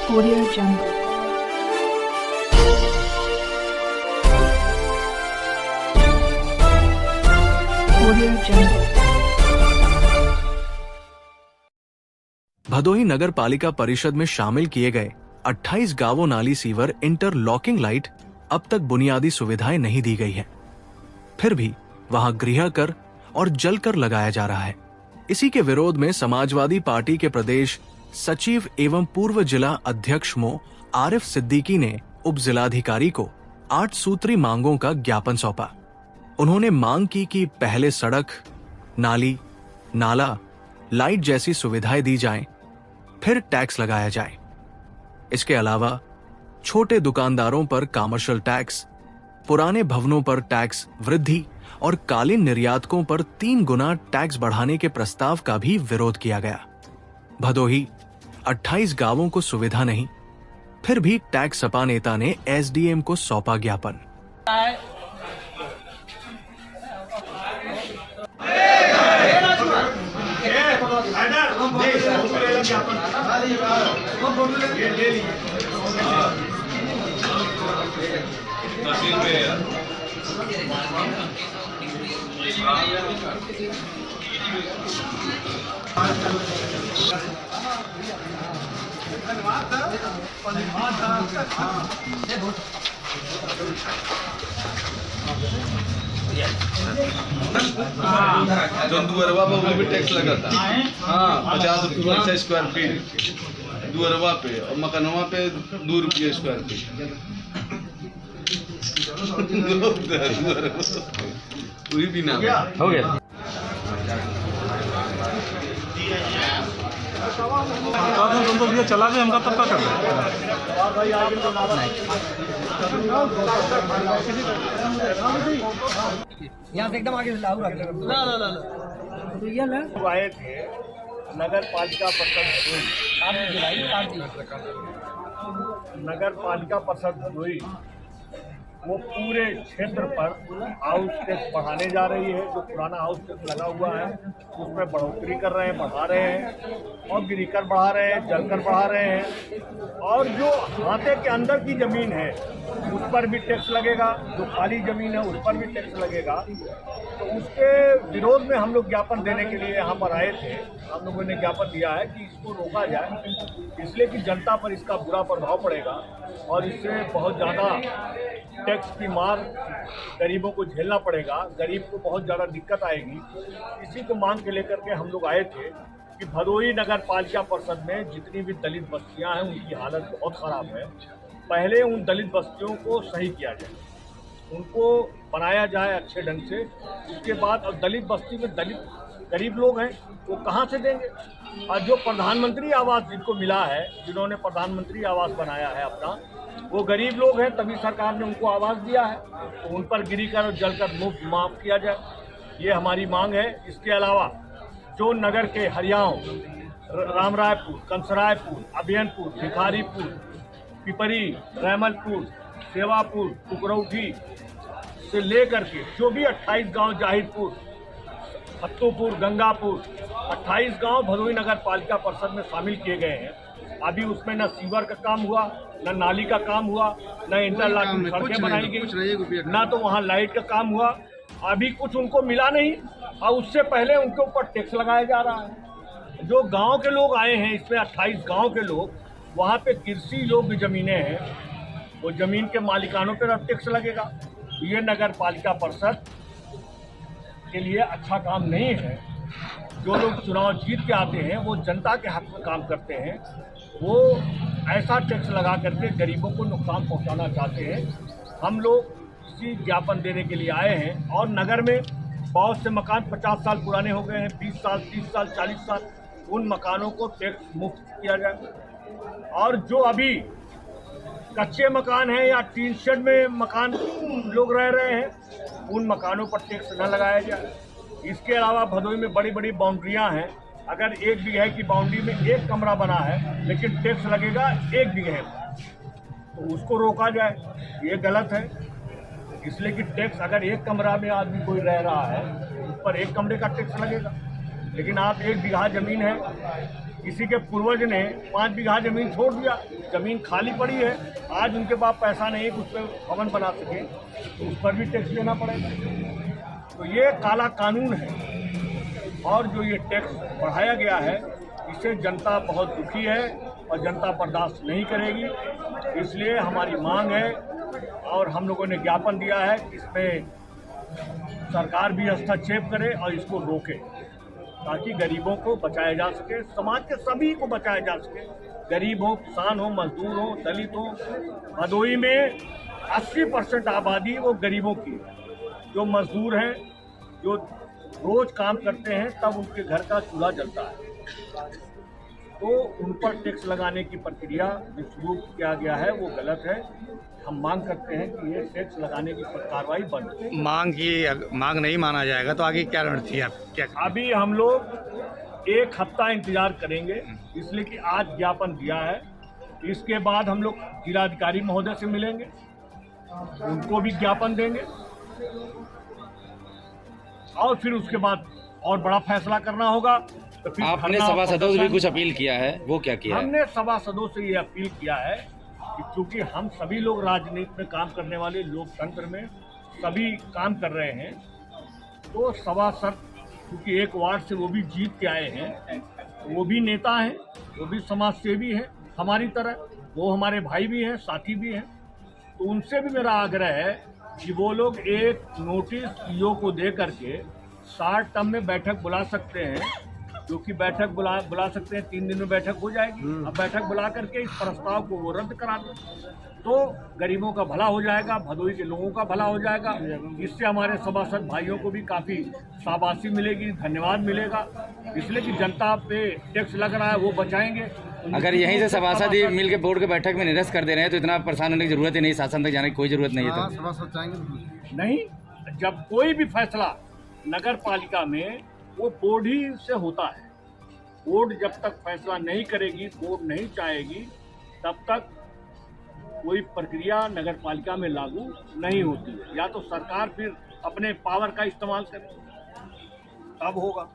Audio Jungle. Audio Jungle. Bhadohi नगर पालिका परिषद में शामिल किए गए 28 गांवों नाली सीवर इंटरलॉकिंग लाइट अब तक बुनियादी सुविधाएं नहीं दी गई हैं। फिर भी वहां गृह कर और जल कर लगाया जा रहा है। इसी के विरोध में समाजवादी पार्टी के प्रदेश सचिव एवं पूर्व जिला अध्यक्ष मो आरिफ सिद्दीकी ने उप जिलाधिकारी को 8 सूत्री मांगों का ज्ञापन सौंपा। उन्होंने मांग की कि पहले सड़क, नाली, नाला, लाइट जैसी सुविधाएं दी जाएं, फिर टैक्स लगाया जाए। इसके अलावा छोटे दुकानदारों पर कमर्शियल टैक्स, पुराने भवनों पर टैक्स वृद्धि और कालीन निर्यातकों पर 3 गुना टैक्स बढ़ाने के प्रस्ताव का भी विरोध किया गया। भदोही 28 गांवों को सुविधा नहीं, फिर भी टैक्स सपा नेता ने एसडीएम को सौंपा ज्ञापन। जो दुअरवा पे वो भी टैक्स लगाता है। हाँ, 50 रुपये स्क्वायर फीट दुअरवा पे और मकानवा पे 2 रुपये स्क्वायर फीट। वही भी ना हो गया। तो भैया चला गया, हमका तब का कर यहाँ से एकदम आगे से लाऊ रख तो ये ना आए थे नगर पालिका परिषद नगर पालिका परिषद भदोही वो पूरे क्षेत्र पर हाउस टैक्स बढ़ाने जा रही है। जो पुराना हाउस टैक्स लगा हुआ है उसमें बढ़ोतरी कर रहे हैं, बढ़ा रहे हैं और गिरीकर बढ़ा रहे हैं, जलकर बढ़ा रहे हैं। और जो हाथे के अंदर की जमीन है उस पर भी टैक्स लगेगा, जो खाली जमीन है उस पर भी टैक्स लगेगा। तो उसके विरोध में हम लोग ज्ञापन देने के लिए यहाँ पर आए थे। हम लोगों ने ज्ञापन दिया है कि इसको रोका जाए, इसलिए कि जनता पर इसका बुरा प्रभाव पड़ेगा और इससे बहुत ज़्यादा टैक्स की मार गरीबों को झेलना पड़ेगा, गरीब को बहुत ज़्यादा दिक्कत आएगी। इसी को मांग के लेकर के हम लोग आए थे कि भदोही नगर पालिका परिषद में जितनी भी दलित बस्तियां हैं उनकी हालत बहुत ख़राब है। पहले उन दलित बस्तियों को सही किया जाए, उनको बनाया जाए अच्छे ढंग से। उसके बाद और दलित बस्ती में दलित गरीब लोग हैं वो कहाँ से देंगे। और जो प्रधानमंत्री आवास जिनको मिला है, जिन्होंने प्रधानमंत्री आवास बनाया है अपना, वो गरीब लोग हैं, तभी सरकार ने उनको आवास दिया है। तो उन पर गिरीकर और जलकर मुफ्त माफ़ किया जाए, ये हमारी मांग है। इसके अलावा जो नगर के हरियाव, रामरायपुर, कंसरायपुर, अभियनपुर, भिखारीपुर, पिपरी, रैमलपुर, सेवापुर, कुकरौठी से लेकर के जो भी 28 गांव, जाहिरपुर, फत्तूपुर, गंगापुर, 28 गांव भदोही नगर पालिका परिषद में शामिल किए गए हैं। अभी उसमें न सीवर का काम हुआ, न नाली का काम हुआ, न इंटरलॉकिंग सड़कें बनाई गई, न तो वहाँ लाइट का काम हुआ। अभी कुछ उनको मिला नहीं और उससे पहले उनके ऊपर टैक्स लगाया जा रहा है। जो गांव के लोग आए हैं, इसमें 28 गांव के लोग, वहाँ पे कृषि योग्य ज़मीनें हैं, वो ज़मीन के मालिकानों पर अब टैक्स लगेगा। ये नगर पालिका परिषद के लिए अच्छा काम नहीं है। जो लोग चुनाव जीत के आते हैं वो जनता के हक में काम करते हैं, वो ऐसा टैक्स लगा करके गरीबों को नुकसान पहुंचाना चाहते हैं। हम लोग इसी ज्ञापन देने के लिए आए हैं। और नगर में बहुत से मकान 50 साल पुराने हो गए हैं, 20 साल, 30 साल, 40 साल, उन मकानों को टैक्स मुक्त किया जाए। और जो अभी कच्चे मकान हैं या टीन शेड में मकान लोग रह रहे हैं, उन मकानों पर टैक्स न लगाया जाए। इसके अलावा भदोही में बड़ी बड़ी बाउंड्रियां हैं, अगर 1 बीघे की बाउंड्री में 1 कमरा बना है लेकिन टैक्स लगेगा 1 बीघे में, तो उसको रोका जाए। ये गलत है, इसलिए कि टैक्स अगर 1 कमरा में आदमी कोई रह रहा है उस पर 1 कमरे का टैक्स लगेगा। लेकिन आप 1 बीघा ज़मीन है किसी के पूर्वज ने 5 बीघा जमीन छोड़ दिया, जमीन खाली पड़ी है, आज उनके पास पैसा नहीं कि उस पर भवन बना सके, तो उस पर भी टैक्स देना पड़ेगा। तो ये काला कानून है और जो ये टैक्स बढ़ाया गया है इससे जनता बहुत दुखी है और जनता बर्दाश्त नहीं करेगी। इसलिए हमारी मांग है और हम लोगों ने ज्ञापन दिया है कि इसमें सरकार भी हस्तक्षेप करे और इसको रोके ताकि गरीबों को बचाया जा सके, समाज के सभी को बचाया जा सके। गरीब हो, किसान हो, मजदूर हो, दलित हो। भदोही में 80% आबादी वो गरीबों की है। जो मजदूर हैं, जो रोज काम करते हैं, तब उनके घर का चूल्हा जलता है, तो उन पर टैक्स लगाने की प्रक्रिया जो शुरू किया गया है वो गलत है। हम मांग करते हैं कि ये टैक्स लगाने की कार्रवाई बंद हो। मांग नहीं माना जाएगा तो आगे क्या रणनीति है? क्या अभी हम लोग 1 हफ्ता इंतजार करेंगे, इसलिए कि आज ज्ञापन दिया है। इसके बाद हम लोग जिलाधिकारी महोदय से मिलेंगे, उनको भी ज्ञापन देंगे और फिर उसके बाद और बड़ा फैसला करना होगा। तो फिर आपने सभासदों से भी कुछ अपील किया है, वो क्या किया है? हमने सभासदों से ये अपील किया है कि चूंकि हम सभी लोग राजनीति में काम करने वाले, लोकतंत्र में सभी काम कर रहे हैं, तो सभासद क्योंकि एक वार्ड से वो भी जीत के आए हैं, वो भी नेता हैं, वो भी समाज सेवी हैं हमारी तरह, वो हमारे भाई भी हैं, साथी भी हैं। तो उनसे भी मेरा आग्रह है कि वो लोग एक नोटिस ईओ को दे करके शॉर्ट टर्म में बैठक बुला सकते हैं, जो कि बैठक बुला सकते हैं, 3 दिन में बैठक हो जाएगी। अब बैठक बुला करके इस प्रस्ताव को वो रद्द करा दें तो गरीबों का भला हो जाएगा, भदोही के लोगों का भला हो जाएगा। इससे हमारे सभासद भाइयों को भी काफ़ी शाबाशी मिलेगी, धन्यवाद मिलेगा। इसलिए कि जनता पे टैक्स लग रहा है वो बचाएंगे। अगर यहीं से सभासद ही मिल के बोर्ड के बैठक में निरस्त कर दे रहे हैं तो इतना परेशान होने की जरूरत ही नहीं, शासन तक जाने की कोई जरूरत नहीं है। तो नहीं, जब कोई भी फैसला नगर पालिका में वो बोर्ड ही से होता है। बोर्ड जब तक फैसला नहीं करेगी, बोर्ड नहीं चाहेगी, तब तक कोई प्रक्रिया नगर पालिका में लागू नहीं होती है। या तो सरकार फिर अपने पावर का इस्तेमाल करे, तब होगा।